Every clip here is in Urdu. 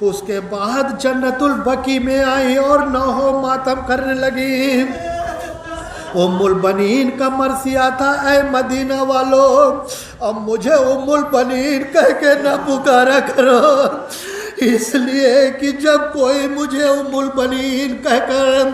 اس کے بعد جنت البقیع میں آئی اور نوحہ ماتم کرنے لگی۔ ام البنین کا مرثیہ تھا، اے مدینہ والو اب مجھے ام البنین کہہ کے نہ پکارا کرو، اس لیے کہ جب کوئی مجھے ام البنین کہہ کر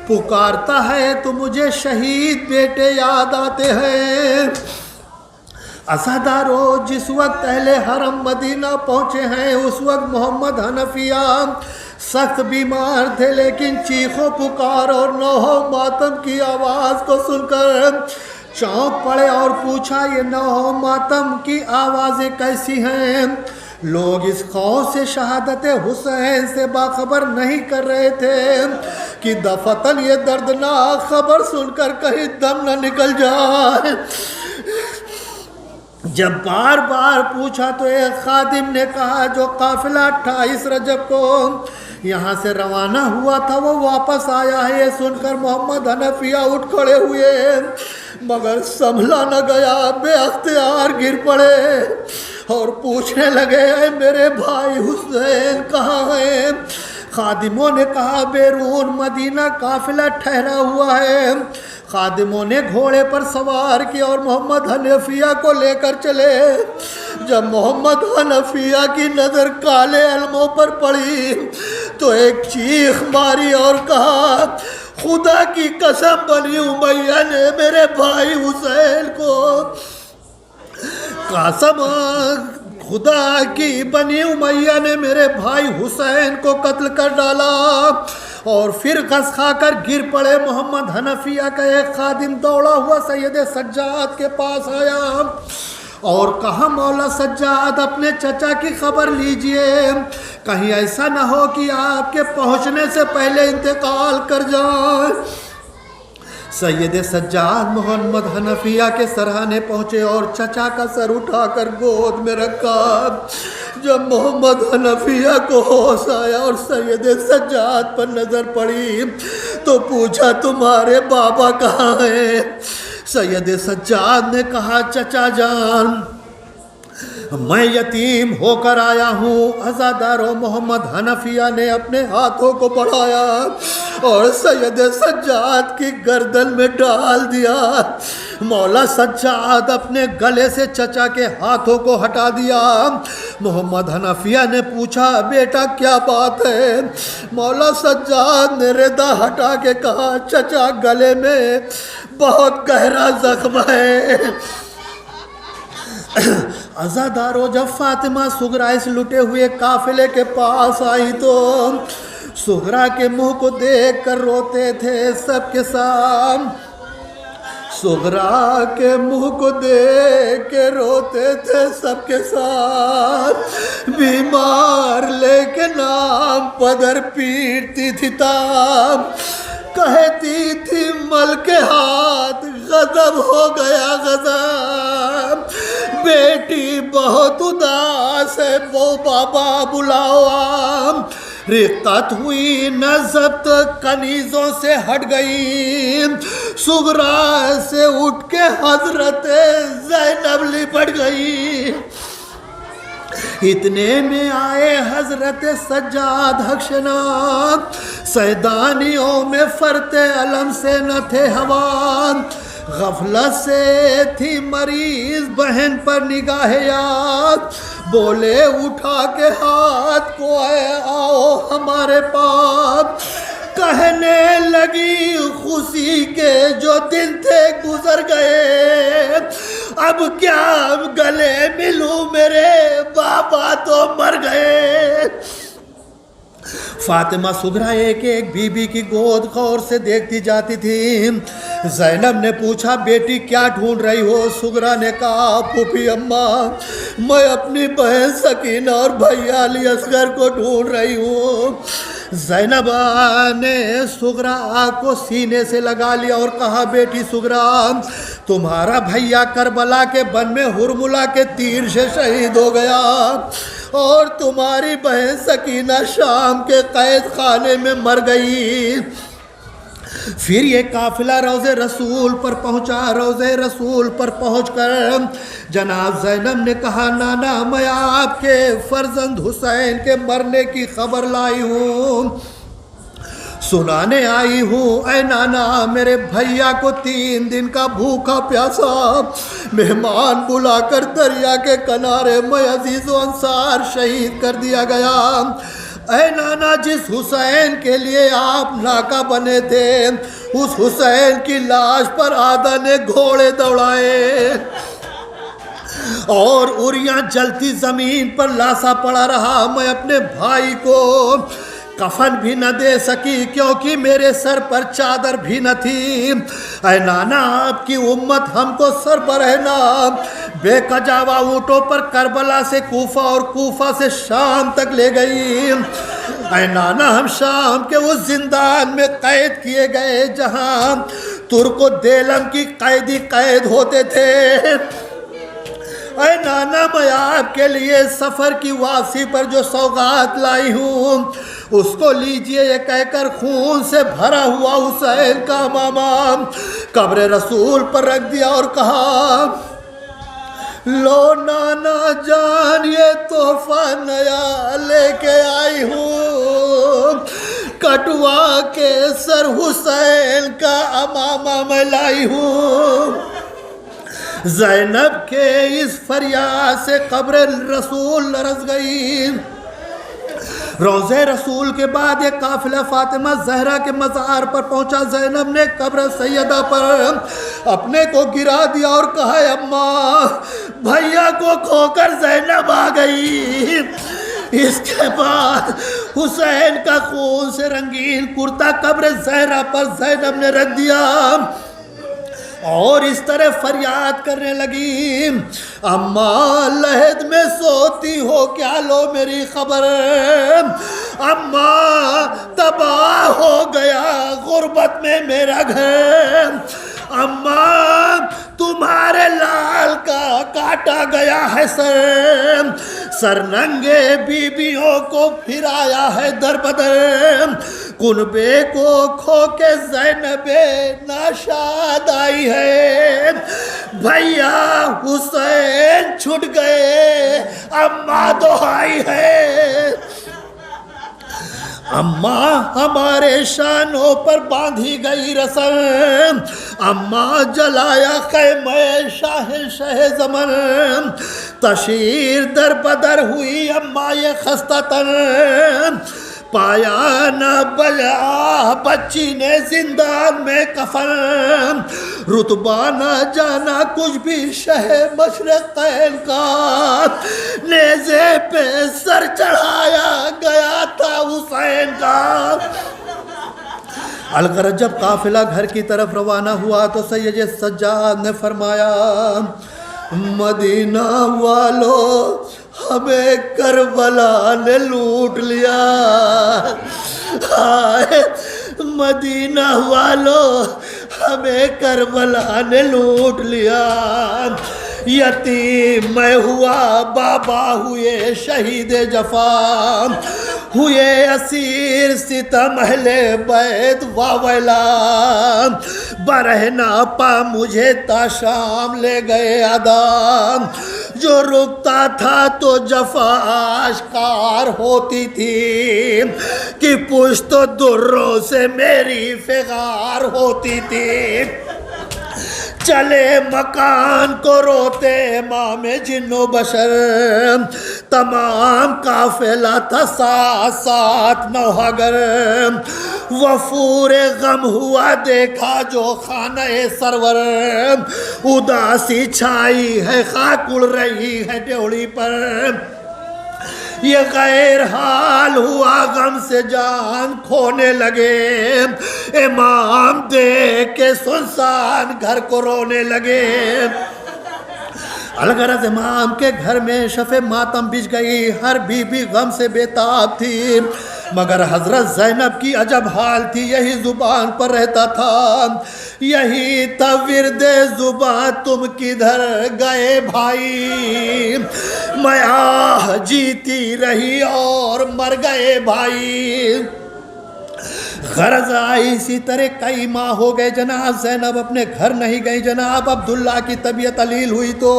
پکارتا ہے تو مجھے شہید بیٹے یاد آتے ہیں۔ عزادارو، جس وقت اہل حرم مدینہ پہنچے ہیں اس وقت محمد حنفیہ سخت بیمار تھے، لیکن چیخ و پکار اور نوحہ ماتم کی آواز کو سن کر چونک پڑے اور پوچھا یہ نوحہ ماتم کی آوازیں کیسی ہیں؟ لوگ اس خوف سے شہادت حسین سے باخبر نہیں کر رہے تھے کہ دفتن یہ دردناک خبر سن کر کہیں دم نہ نکل جائے۔ جب بار بار پوچھا تو ایک خادم نے کہا جو قافلہ 28 رجب کو یہاں سے روانہ ہوا تھا وہ واپس آیا ہے۔ یہ سن کر محمد حنفیہ اٹھ کھڑے ہوئے مگر سنبھلا نہ گیا، بے اختیار گر پڑے اور پوچھنے لگے اے میرے بھائی حسین کہاں ہیں؟ خادموں نے کہا بیرون مدینہ قافلہ ٹھہرا ہوا ہے۔ خادموں نے گھوڑے پر سوار کیا اور محمد حنفیہ کو لے کر چلے۔ جب محمد حنفیہ کی نظر کالے علموں پر پڑی تو ایک چیخ ماری اور کہا خدا کی قسم بنی امیہ نے میرے بھائی حسین کو قسم خدا کی بنی امیہ نے میرے بھائی حسین کو قتل کر ڈالا، اور پھر غص کھا کر گر پڑے۔ محمد حنفیہ کا ایک خادم دوڑا ہوا سید سجاد کے پاس آیا اور کہا مولا سجاد اپنے چچا کی خبر لیجئے، کہیں ایسا نہ ہو کہ آپ کے پہنچنے سے پہلے انتقال کر جائیں۔ سید سجاد محمد حنفیہ کے سرہانے پہنچے اور چچا کا سر اٹھا کر گود میں رکھا۔ جب محمد حنفیہ کو ہوش آیا اور سید سجاد پر نظر پڑی تو پوچھا تمہارے بابا کہاں ہیں؟ سید سجاد نے کہا چچا جان میں یتیم ہو کر آیا ہوں۔ عزادارو، محمد حنفیہ نے اپنے ہاتھوں کو بڑھایا اور سید سجاد کی گردن میں ڈال دیا۔ مولا سجاد اپنے گلے سے چچا کے ہاتھوں کو ہٹا دیا۔ محمد حنفیہ نے پوچھا بیٹا کیا بات ہے؟ مولا سجاد نے ردا ہٹا کے کہا چچا گلے میں بہت گہرا زخم ہے۔ عزادارو، جب فاطمہ صغرا اس لٹے ہوئے قافلے کے پاس آئی تو صغرا کے منہ کو دیکھ کر روتے تھے سب کے سامنے۔ صغرا کے منہ کو دیکھ کے روتے تھے سب کے ساتھ، بیمار لیکن نام پدر پیٹتی تھی تام، کہتی تھی مل کے ہاتھ غضب ہو گیا غضب، بیٹی بہت اداس ہے وہ بابا بلاؤ آم، رقت ہوئی نظبت کنیزوں سے ہٹ گئی، صغرا سے اٹھ کے حضرت زینب لپٹ گئی۔ اتنے میں آئے حضرت سجاد حقشناک، سیدانیوں میں فرتے علم سے نہ تھے ہوان، غفلت سے تھی مریض بہن پر نگاہ یاد، بولے اٹھا کے ہاتھ کو اے آؤ ہمارے پاس، کہنے لگی خوشی کے جو دن تھے گزر گئے، اب کیا گلے ملوں میرے بابا تو مر گئے۔ فاطمہ صغرا ایک ایک بی بی کی گود غور سے دیکھتی جاتی تھی۔ زینب نے پوچھا بیٹی کیا ڈھونڈ رہی ہو؟ صغرا نے کہا پھوپھی اماں میں اپنی بہن سکینہ اور بھیا علی اصغر کو ڈھونڈ رہی ہوں۔ زینب نے صغرا کو سینے سے لگا لیا اور کہا بیٹی صغرا تمہارا بھیا کربلا کے بن میں ہرملہ کے تیر سے شہید ہو گیا اور تمہاری بہن سکینہ شام کے قید خانے میں مر گئی۔ پھر یہ قافلہ روضے رسول پر پہنچا. روضے رسول پر پہنچ کر جناب زینب نے کہا نانا میں آپ کے فرزند حسین کے مرنے کی خبر لائی ہوں, سنانے آئی ہوں. اے نانا میرے بھیا کو 3 دن کا بھوکا پیاسا مہمان بلا کر دریا کے کنارے میں عزیز و انصار شہید کر دیا گیا. اے نانا جس حسین کے لیے آپ ناکا بنے تھے اس حسین کی لاش پر آدھا نے گھوڑے دوڑائے اور اریاں جلتی زمین پر لاسا پڑا رہا. میں اپنے بھائی کو کفن بھی نہ دے سکی کیونکہ میرے سر پر چادر بھی نہ تھی. اے نانا آپ کی امت ہم کو سر برہنا بے کجاوا اونٹوں پر کربلا سے کوفہ اور کوفہ سے شام تک لے گئی. اے نانا ہم شام کے اس زندان میں قید کیے گئے جہاں ترک و دیلم کی قیدی قید ہوتے تھے. اے نانا میں آپ کے لیے سفر کی واپسی پر جو سوغات لائی ہوں اس کو لیجئے. یہ کہہ کر خون سے بھرا ہوا حسین کا امامہ قبر رسول پر رکھ دیا اور کہا لو نانا جان یہ تحفہ نیا لے کے آئی ہوں, کٹوا کے سر حسین کا امامہ میں لائی ہوں. زینب کے اس فریاد سے قبر رسول لرز گئی. روضے رسول کے بعد یہ قافلہ فاطمہ زہرا کے مزار پر پہنچا. زینب نے قبر سیدہ پر اپنے کو گرا دیا اور کہا اماں بھیا کو کھو کر زینب آ گئی. اس کے بعد حسین کا خون سے رنگین کرتا قبر زہرا پر زینب نے رکھ دیا اور اس طرح فریاد کرنے لگی اماں لحد میں سوتی ہو کیا لو میری خبر, اماں تباہ ہو گیا غربت میں میرا گھر, اماں تمہارے لال کا کاٹا گیا ہے سر ننگے بیویوں کو پھرایا ہے در بدر, کنبے کو کھو کے زینب ناشاد آئی ہے, بھیا حسین چھٹ گئے اماں دہائی ہے. اماں ہمارے شانوں پر باندھی گئی رسم, اماں جلایا خیمہ شاہ زمن, تشیر در بدر ہوئی اماں یہ خستہ تن, پایا نہ بلا بچی نے زندان میں کفن, رتبہ نہ جانا کچھ بھی شہ مشرقین کا, نیزے پہ سر چڑھایا گیا تھا حسین کا. الغرض جب قافلہ گھر کی طرف روانہ ہوا تو سید سجاد نے فرمایا مدینہ والو ہمیں کربلا نے لوٹ لیا, مدینہ والو ہمیں کربلا نے لوٹ لیا. یتیم میں ہوا بابا ہوئے شہید جفا, ہوئے اسیر ستم اہل بیت واویلا, برہنہ پا مجھے تا شام لے گئے آدم, جو رکتا تھا تو جفا آشکار ہوتی تھی کہ پشت دروں سے میری فغار ہوتی تھی. چلے مکان کو روتے امام جن و بشر, تمام قافلہ تھا ساتھ ساتھ نوحگر, وفور غم ہوا دیکھا جو خانہ سرور, اداسی چھائی ہے خاک اڑ رہی ہے ڈیوڑی پر, یہ غیر حال ہوا غم سے جان کھونے لگے, امام دیکھ کے سنسان گھر کو رونے لگے. الغرض امام کے گھر میں شفع ماتم بچ گئی, ہر بیوی غم سے بے تاب تھی, مگر حضرت زینب کی عجب حال تھی, یہی زبان پر رہتا تھا, یہی تھا ورد زبان تم کدھر گئے بھائی, میں آہ جیتی رہی اور مر گئے بھائی. غرض آئی اسی طرح کئی ماہ ہو گئے جناب، زینب اپنے گھر نہیں گئی جناب۔ عبداللہ کی طبیعت علیل ہوئی تو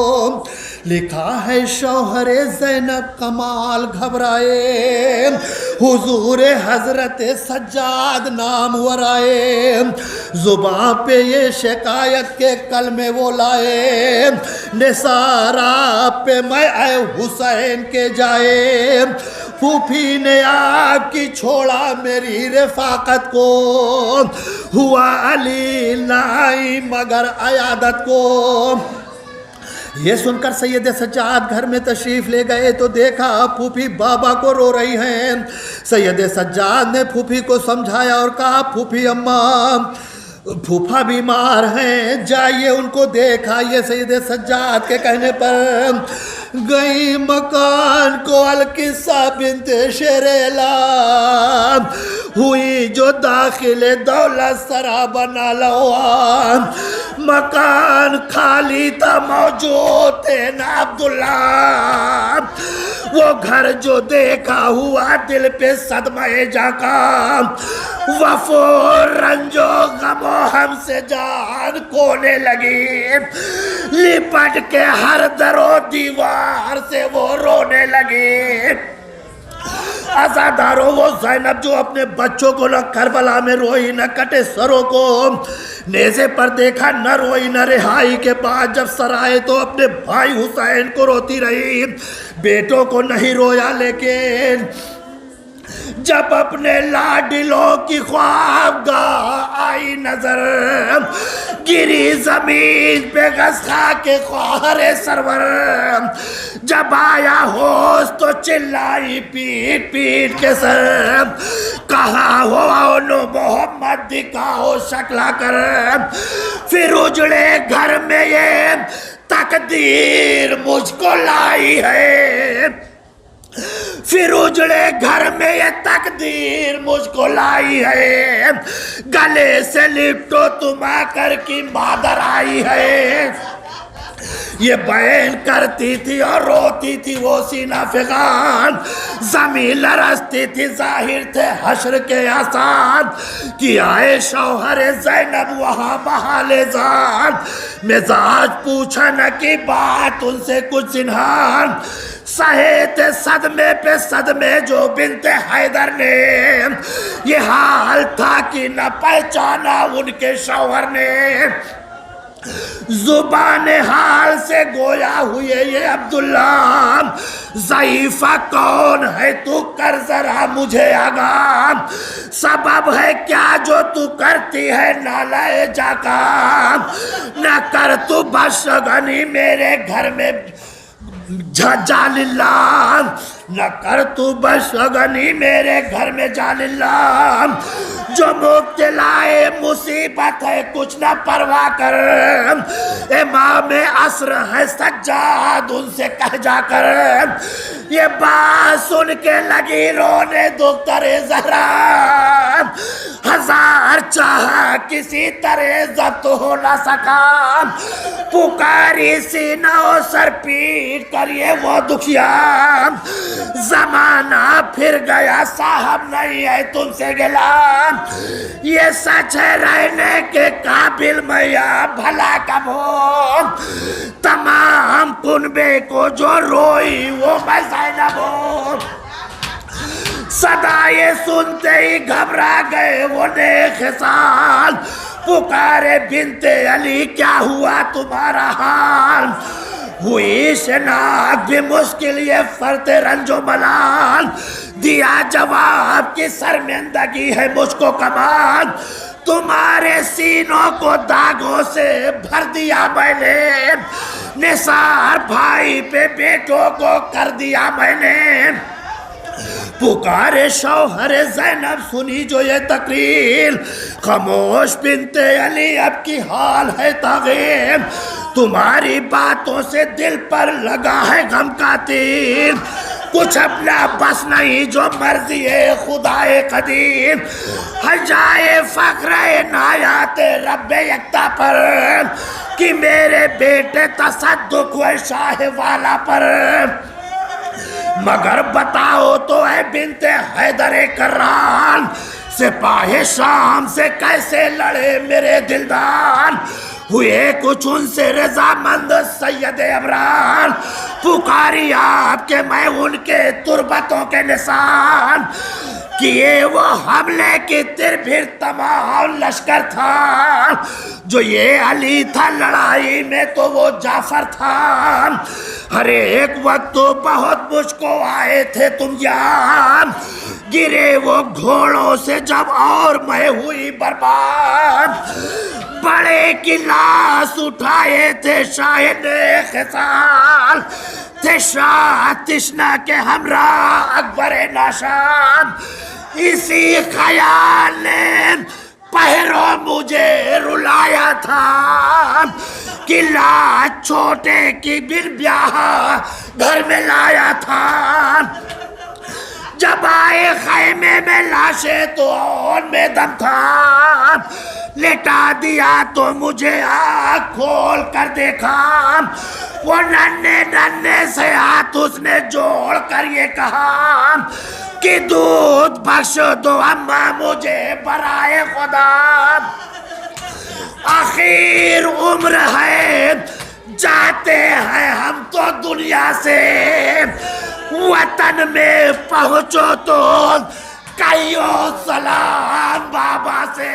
لکھا ہے شوہر زینب کمال گھبرائے، حضور حضرت سجاد نامور آئے، زبان پہ یہ شکایت کے کلمے وہ لائے، نثار آپ پہ میں اے حسین کے جائے، پھوپھی نے آپ کی چھوڑا میری رفاقت کو، ہوا علی لائی مگر عیادت کو۔ یہ سن کر سید سجاد گھر میں تشریف لے گئے تو دیکھا پھوپھی بابا کو رو رہی ہیں۔ سید سجاد نے پھوپھی کو سمجھایا اور کہا پھوپھی اماں پھوپھا بیمار ہیں، جائیے ان کو دیکھا۔ یہ سید سجاد کے کہنے پر گئی مکان کو القصہ بنت شریلا، ہوئی جو داخل دولت سرا بنا لوا، مکان خالی تھا موجود تھے نا عبداللہ، وہ گھر جو دیکھا ہوا دل پہ صدمہ جا کا، وفو رنج و غم و ہم سے جان کونے لگی، لپٹ کے ہر در و دیوار سے وہ رونے لگی۔ عزاداروں وہ زینب جو اپنے بچوں کو نہ کربلا میں روئی نہ کٹے سروں کو نیزے پر دیکھا، نہ روئی نہ رہائی کے بعد جب سر آئے تو اپنے بھائی حسین کو روتی رہی، بیٹوں کو نہیں رویا، لیکن جب اپنے لاڈلوں کی خوابگاہ آئی نظر، گری زمین پہ غصہ کے خواہر سرور، جب آیا ہوش تو چلائی پیٹ پیٹ کے سر، کہاں ہو نو محمد دکھاؤ شکلا کر، پھر اجڑے گھر میں یہ تقدیر مجھ کو لائی ہے، پھر اجڑے گھر میں یہ تقدیر مجھ کو لائی ہے، گلے سے لپٹو تم آ کر کی مادر آئی ہے۔ یہ بیان کرتی تھی اور روتی تھی وہ سینہ فغان، زمین لرزتی تھی ظاہر تھے حشر کے آسان، کہ آئے شوہر زینب وہاں بحال ذات، مزاج پوچھا نہ کی بات ان سے کچھ زنہان، سہے تھے صدمے پہ صدمے جو بنت حیدر نے، یہ حال تھا کہ نہ پہچانا ان کے شوہر نے، زبان حال سے گویا ہوئے یہ عبداللہ، ضعیفہ کون ہے تو کر ذرا مجھے آگاہ، سبب ہے کیا جو تو کرتی ہے نالائے جا کا، نہ کر تو بشگنی میرے گھر میں جال اللہ، نہ کر تو بشگنی میرے گھر میں جال اللہ، جو مبتلائے مصیبت ہے کچھ نہ پرواہ کر، امام عصر ہے سجاد ان سے کہہ جا کر، یہ بات سن کے لگی رونے دختر زہرا، ہزار چاہا کسی طرح ضبط ہو نہ سکا، پکاری سینہ و سر پیٹ کر یہ وہ دکھیا، زمانہ پھر گیا صاحب نہیں ہے تم سے گلا، یہ سچ ہے رہنے کے قابل میں یا بھلا کب ہو، تمام کنبے کو جو روئی وہ میں زینب ہوں، صدائے سنتے ہی گھبرا گئے وہ نیک خصال، پکارے بنت علی کیا ہوا تمہارا حال، ہوئی شناخت بھی مشکل یہ فرط رنج و ملال، دیا جواب کی شرمندگی ہے مجھ کو کمال، تمہارے سینوں کو داغوں سے بھر دیا میں نے، نثار بھائی پہ بیٹوں کو کر دیا میں نے، پکارے شوہر زینب سنی جو یہ تقریر، خاموش بنت علی اب کی حال ہے تغیر، تمہاری باتوں سے دل پر لگا ہے غم کا تیر، کچھ اپنا بس نہیں جو مرضی ہے خدائے قدیر، ہجائے فخر عنایات رب یکتا پر، کہ میرے بیٹے تصدق ہوئے شاہ والا پر، مگر بتاؤ تو اے بنت حیدر کران، سپاہ شام سے کیسے لڑے میرے دلدار، ہوئے کچھ ان سے رضامند سید ابرار، پکاری آپ کے میں ان کے تربتوں کے نشان، کیے وہ حملے کی تر پھر تمام لشکر تھا، جو یہ علی تھا لڑائی میں تو وہ جعفر تھا، ہر ایک وقت تو بہت مجھ کو آئے تھے تم یار، گرے وہ گھوڑوں سے جب اور میں ہوئی برباد، بڑے کی لاش اٹھائے تھے شاہد خصال، تھے شاہ تشنا کے ہمراہ اکبر ناشاد، اسی خیال نے پہرو مجھے رلایا تھا، کہ لاش چھوٹے کی بن بیاہ گھر میں لایا تھا، جب آئے خیمے میں لاشیں تو ان میں دم تھا، لٹا دیا تو مجھے آنکھ کھول کر دیکھا، وہ ننھے ننھے سے ہاتھ اس نے جوڑ کر یہ کہا کہ دودھ بخش دو اماں مجھے برائے خدا، آخر عمر ہے جاتے ہیں ہم تو دنیا سے، وطن میں پہنچو تو کہیو سلام بابا سے۔